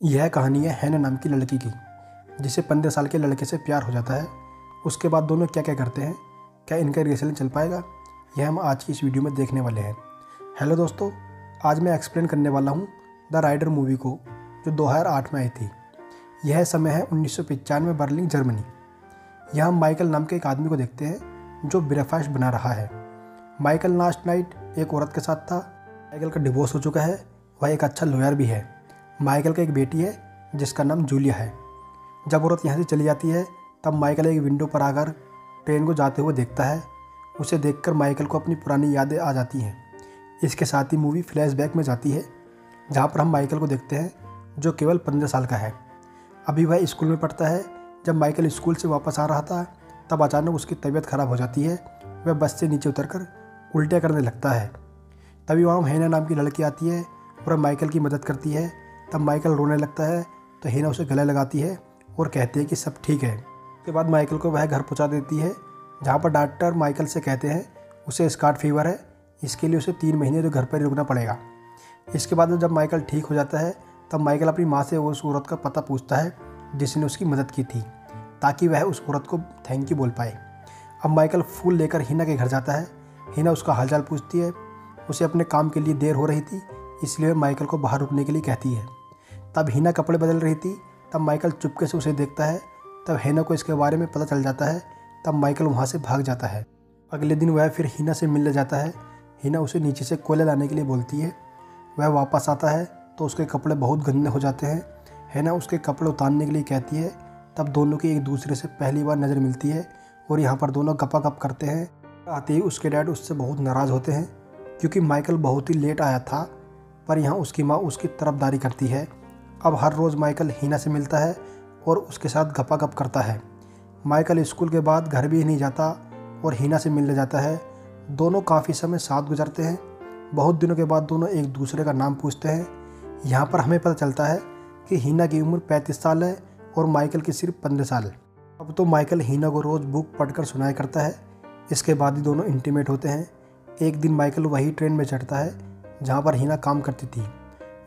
यह कहानी है हैना नाम की लड़की की, जिसे 15 साल के लड़के से प्यार हो जाता है। उसके बाद दोनों क्या क्या करते हैं, क्या इनका रिलेशन चल पाएगा, यह हम आज की इस वीडियो में देखने वाले हैं। हेलो दोस्तों, आज मैं एक्सप्लेन करने वाला हूँ द राइडर मूवी को, जो 2008 में आई थी। यह समय है 1995 में बर्लिन, जर्मनी। यहाँ हम माइकल नाम के एक आदमी को देखते हैं जो ब्रेकफास्ट बना रहा है। माइकल लास्ट नाइट एक औरत के साथ था। माइकल का डिवोर्स हो चुका है, वह एक अच्छा लॉयर भी है। माइकल का एक बेटी है जिसका नाम जूलिया है। जब औरत यहाँ से चली जाती है तब माइकल एक विंडो पर आकर ट्रेन को जाते हुए देखता है। उसे देखकर माइकल को अपनी पुरानी यादें आ जाती हैं। इसके साथ ही मूवी फ्लैशबैक में जाती है, जहाँ पर हम माइकल को देखते हैं जो केवल 15 साल का है। अभी वह स्कूल में पढ़ता है। जब माइकल स्कूल से वापस आ रहा था तब अचानक उसकी तबीयत खराब हो जाती है। वह बस से नीचे उतरकर उल्टियाँ करने लगता है। तभी वहाँ हैना नाम की लड़की आती है और माइकल की मदद करती है। तब माइकल रोने लगता है तो हैना उसे गले लगाती है और कहती है कि सब ठीक है। उसके बाद माइकल को वह घर पहुंचा देती है, जहां पर डॉक्टर माइकल से कहते हैं उसे स्कार्ट फीवर है, इसके लिए उसे 3 महीने तो घर पर ही रुकना पड़ेगा। इसके बाद जब माइकल ठीक हो जाता है तब माइकल अपनी माँ से उस औरत का पता पूछता है जिसने उसकी मदद की थी, ताकि वह उस औरत को थैंक यू बोल पाए। अब माइकल फूल लेकर हैना के घर जाता है। हैना उसका हालचाल पूछती है। उसे अपने काम के लिए देर हो रही थी, इसलिए माइकल को बाहर रुकने के लिए कहती है। तब हैना कपड़े बदल रही थी। तब माइकल चुपके से उसे देखता है। तब हैना को इसके बारे में पता चल जाता है। तब माइकल वहाँ से भाग जाता है। अगले दिन वह फिर हैना से मिलने जाता है। हैना उसे नीचे से कोयला लाने के लिए बोलती है। वह वापस आता है तो उसके कपड़े बहुत गंदे हो जाते हैं। हैना उसके कपड़े उतारने के लिए कहती है। तब दोनों की एक दूसरे से पहली बार नज़र मिलती है और यहाँ पर दोनों गपागप करते हैं। आते ही उसके डैड उससे बहुत नाराज़ होते हैं, क्योंकि माइकल बहुत ही लेट आया था, पर यहाँ उसकी माँ उसकी तरफदारी करती है। अब हर रोज़ माइकल हैना से मिलता है और उसके साथ गपागप करता है। माइकल स्कूल के बाद घर भी नहीं जाता और हैना से मिलने जाता है। दोनों काफ़ी समय साथ गुजरते हैं। बहुत दिनों के बाद दोनों एक दूसरे का नाम पूछते हैं। यहाँ पर हमें पता चलता है कि हैना की उम्र 35 साल है और माइकल की सिर्फ 15 साल। अब तो माइकल हैना को रोज़ बुक पढ़कर सुनाया करता है। इसके बाद ही दोनों इंटीमेट होते हैं। एक दिन माइकल वही ट्रेन में चढ़ता है जहाँ पर हैना काम करती थी।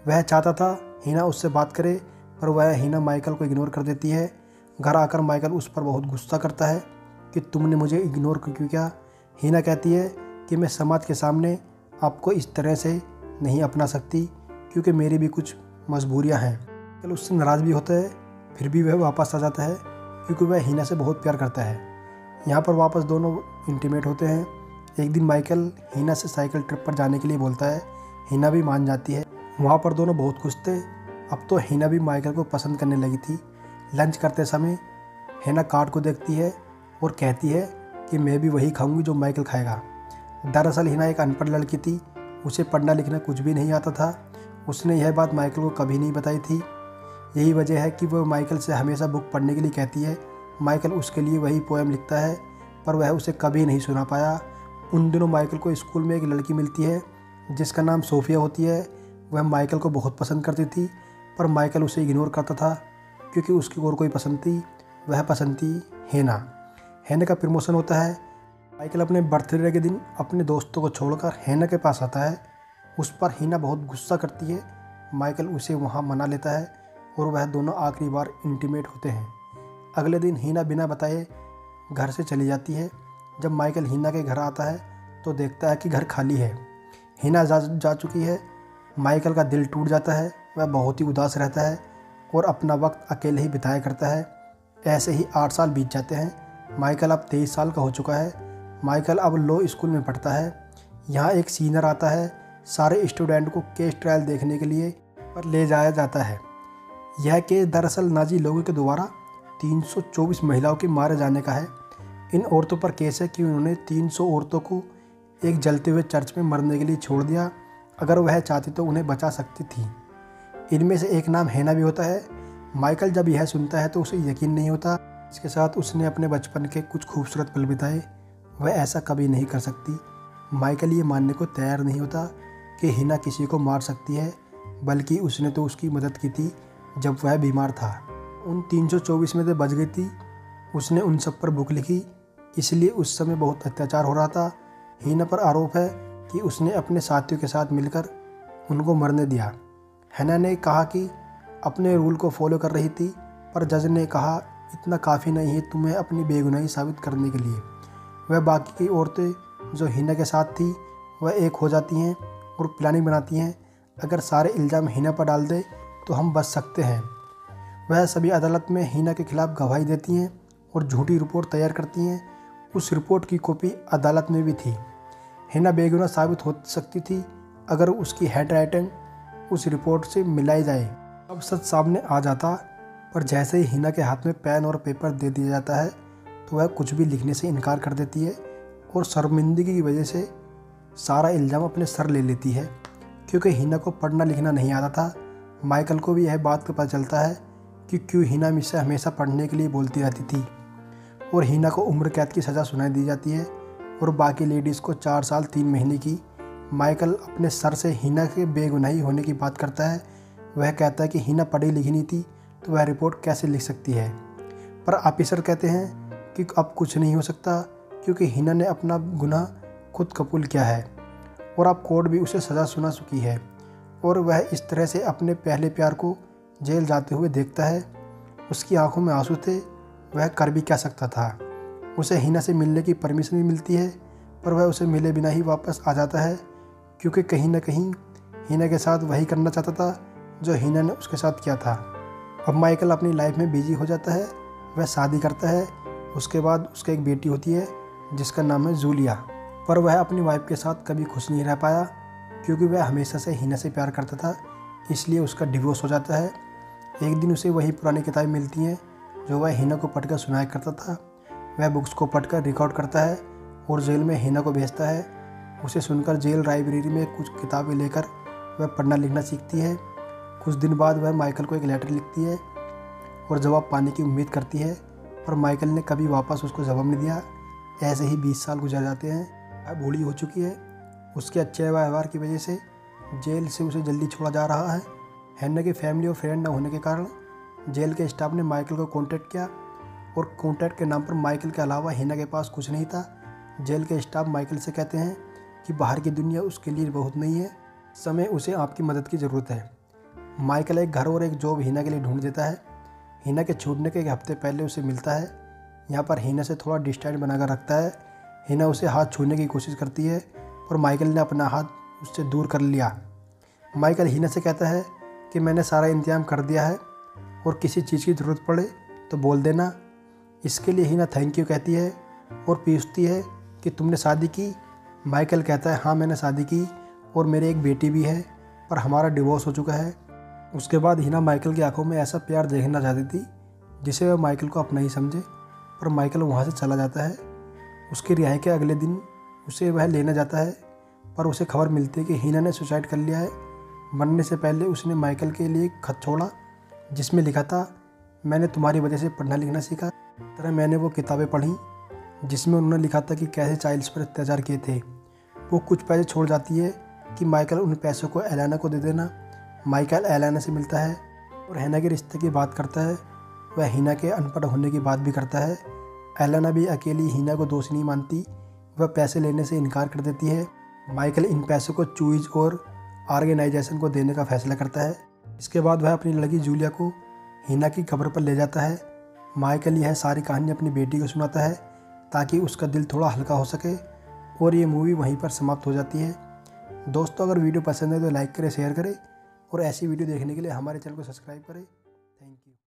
वह चाहता था हैना उससे बात करे, पर वह हैना माइकल को इग्नोर कर देती है। घर आकर माइकल उस पर बहुत गुस्सा करता है कि तुमने मुझे इग्नोर क्यों किया। हैना कहती है कि मैं समाज के सामने आपको इस तरह से नहीं अपना सकती, क्योंकि मेरी भी कुछ मजबूरियां हैं। माइकल उससे नाराज़ भी होता है, फिर भी वह वापस आ जाता है, क्योंकि वह हैना से बहुत प्यार करता है। यहाँ पर वापस दोनों इंटीमेट होते हैं। एक दिन माइकल हैना से साइकिल ट्रिप पर जाने के लिए बोलता है। हैना भी मान जाती है। वहाँ पर दोनों बहुत खुश थे। अब तो हैना भी माइकल को पसंद करने लगी थी। लंच करते समय हैना कार्ड को देखती है और कहती है कि मैं भी वही खाऊंगी जो माइकल खाएगा। दरअसल हैना एक अनपढ़ लड़की थी, उसे पढ़ना लिखना कुछ भी नहीं आता था। उसने यह बात माइकल को कभी नहीं बताई थी। यही वजह है कि वह माइकल से हमेशा बुक पढ़ने के लिए कहती है। माइकल उसके लिए वही पोएम लिखता है, पर वह उसे कभी नहीं सुना पाया। उन दिनों माइकल को स्कूल में एक लड़की मिलती है जिसका नाम सोफिया होती है। वह माइकल को बहुत पसंद करती थी, पर माइकल उसे इग्नोर करता था, क्योंकि उसकी और कोई पसंद थी। वह पसंद थी हैना। हैना का प्रमोशन होता है। माइकल अपने बर्थडे के दिन अपने दोस्तों को छोड़कर हैना के पास आता है। उस पर हैना बहुत गुस्सा करती है। माइकल उसे वहाँ मना लेता है और वह दोनों आखिरी बार इंटीमेट होते हैं। अगले दिन हैना बिना बताए घर से चली जाती है। जब माइकल हैना के घर आता है तो देखता है कि घर खाली है। हैना जा चुकी है। माइकल का दिल टूट जाता है। वह बहुत ही उदास रहता है और अपना वक्त अकेले ही बिताया करता है। ऐसे ही 8 साल बीत जाते हैं। माइकल अब 23 साल का हो चुका है। माइकल अब लॉ स्कूल में पढ़ता है। यहाँ एक सीनियर आता है। सारे स्टूडेंट को केस ट्रायल देखने के लिए पर ले जाया जाता है। यह केस दरअसल नाजी लोगों के द्वारा 324 महिलाओं के मारे जाने का है। इन औरतों पर केस है कि उन्होंने 300 औरतों को एक जलते हुए चर्च में मरने के लिए छोड़ दिया। अगर वह चाहती तो उन्हें बचा सकती थी। इनमें से एक नाम हैना भी होता है। माइकल जब यह सुनता है तो उसे यकीन नहीं होता। इसके साथ उसने अपने बचपन के कुछ खूबसूरत पल बिताए। वह ऐसा कभी नहीं कर सकती। माइकल ये मानने को तैयार नहीं होता कि हैना किसी को मार सकती है, बल्कि उसने तो उसकी मदद की थी जब वह बीमार था। उन 324 में से बच गई थी। उसने उन सब पर बुक लिखी, इसलिए उस समय बहुत अत्याचार हो रहा था। हैना पर आरोप है कि उसने अपने साथियों के साथ मिलकर उनको मरने दिया। हैना ने कहा कि अपने रूल को फॉलो कर रही थी, पर जज ने कहा इतना काफ़ी नहीं है तुम्हें अपनी बेगुनाही साबित करने के लिए। वह बाकी की औरतें जो हिना के साथ थी वह एक हो जाती हैं और प्लानिंग बनाती हैं, अगर सारे इल्ज़ाम हिना पर डाल दे तो हम बच सकते हैं। वह सभी अदालत में हिना के खिलाफ गवाही देती हैं और झूठी रिपोर्ट तैयार करती हैं। उस रिपोर्ट की कॉपी अदालत में भी थी। हिना बेगुनाह साबित हो सकती थी अगर उसकी हैंडराइटिंग उस रिपोर्ट से मिलाई जाए। अब सच सामने आ जाता, पर जैसे ही हिना के हाथ में पेन और पेपर दे दिया जाता है तो वह कुछ भी लिखने से इनकार कर देती है और शर्मिंदगी की वजह से सारा इल्ज़ाम अपने सर ले लेती है। क्योंकि हिना को पढ़ना लिखना नहीं आता था, माइकल को भी यह बात का पता चलता है कि क्यों हिना मुझसे हमेशा पढ़ने के लिए बोलती रहती थी, और हिना को उम्र कैद की सज़ा सुनाई दी जाती है और बाकी लेडीज़ को 4 साल 3 महीने की। माइकल अपने सर से हिना के बेगुनाही होने की बात करता है। वह कहता है कि हिना पढ़ी लिखी नहीं थी तो वह रिपोर्ट कैसे लिख सकती है, पर ऑफिसर कहते हैं कि अब कुछ नहीं हो सकता क्योंकि हिना ने अपना गुनाह खुद कबूल किया है और अब कोर्ट भी उसे सज़ा सुना चुकी है और वह इस तरह से अपने पहले प्यार को जेल जाते हुए देखता है। उसकी आंखों में आंसू थे, वह कर भी क्या सकता था। उसे हिना से मिलने की परमिशन भी मिलती है, पर वह उसे मिले बिना ही वापस आ जाता है क्योंकि कहीं ना कहीं हिना के साथ वही करना चाहता था जो हिना ने उसके साथ किया था। अब माइकल अपनी लाइफ में बिजी हो जाता है, वह शादी करता है। उसके बाद उसकी एक बेटी होती है जिसका नाम है जूलिया, पर वह अपनी वाइफ के साथ कभी खुश नहीं रह पाया क्योंकि वह हमेशा से हिना से प्यार करता था, इसलिए उसका डिवोर्स हो जाता है। एक दिन उसे वही पुरानी किताबें मिलती हैं जो वह हिना को पढ़कर सुनाया करता था। वह बुक्स को पढ़कर रिकॉर्ड करता है और जेल में हिना को भेजता है। उसे सुनकर जेल लाइब्रेरी में कुछ किताबें लेकर वह पढ़ना लिखना सीखती है। कुछ दिन बाद वह माइकल को एक लेटर लिखती है और जवाब पाने की उम्मीद करती है, पर माइकल ने कभी वापस उसको जवाब नहीं दिया। ऐसे ही 20 साल गुजर जाते हैं। वह बूढ़ी हो चुकी है। उसके अच्छे व्यवहार की वजह से जेल से उसे जल्दी छोड़ा जा रहा है। हिना की फैमिली और फ्रेंड न होने के कारण जेल के स्टाफ ने माइकल को कॉन्टैक्ट किया और कॉन्टैक्ट के नाम पर माइकल के अलावा हिना के पास कुछ नहीं था। जेल के स्टाफ माइकल से कहते हैं कि बाहर की दुनिया उसके लिए बहुत नहीं है, समय उसे आपकी मदद की ज़रूरत है। माइकल एक घर और एक जॉब हिना के लिए ढूंढ देता है। हिना के छूटने के 1 हफ्ते पहले उसे मिलता है। यहाँ पर हिना से थोड़ा डिस्टेंस बनाकर रखता है। हिना उसे हाथ छूने की कोशिश करती है और माइकल ने अपना हाथ उससे दूर कर लिया। माइकल हिना से कहता है कि मैंने सारा इंतजाम कर दिया है और किसी चीज़ की ज़रूरत पड़े तो बोल देना। इसके लिए हिना थैंक यू कहती है और पूछती है कि तुमने शादी की। माइकल कहता है हाँ मैंने शादी की और मेरी एक बेटी भी है, पर हमारा डिवोर्स हो चुका है। उसके बाद हिना माइकल की आंखों में ऐसा प्यार देखना चाहती थी जिसे वह माइकल को अपना ही समझे, पर माइकल वहाँ से चला जाता है। उसकी रिहाई के अगले दिन उसे वह लेने जाता है, पर उसे खबर मिलती है कि हिना ने सुसाइड कर लिया है। मरने से पहले उसने माइकल के लिए खत छोड़ा जिसमें लिखा था, मैंने तुम्हारी वजह से पढ़ना लिखना सीखा। तरह मैंने वो किताबें पढ़ी जिसमें उन्होंने लिखा था कि कैसे चाइल्ड्स पर अत्याचार किए थे। वो कुछ पैसे छोड़ जाती है कि माइकल उन पैसों को एलाना को दे देना। माइकल एलाना से मिलता है और हिना के रिश्ते की बात करता है। वह हिना के अनपढ़ होने की बात भी करता है। एलाना भी अकेली हिना को दोषी नहीं मानती, वह पैसे लेने से इनकार कर देती है। माइकल इन पैसों को चूइज और ऑर्गेनाइजेशन को देने का फैसला करता है। इसके बाद वह अपनी लड़की जूलिया को हिना की कब्र पर ले जाता है। माइकल यह सारी कहानी अपनी बेटी को सुनाता है ताकि उसका दिल थोड़ा हल्का हो सके, और ये मूवी वहीं पर समाप्त हो जाती है। दोस्तों अगर वीडियो पसंद है तो लाइक करें, शेयर करें और ऐसी वीडियो देखने के लिए हमारे चैनल को सब्सक्राइब करें। Thank you.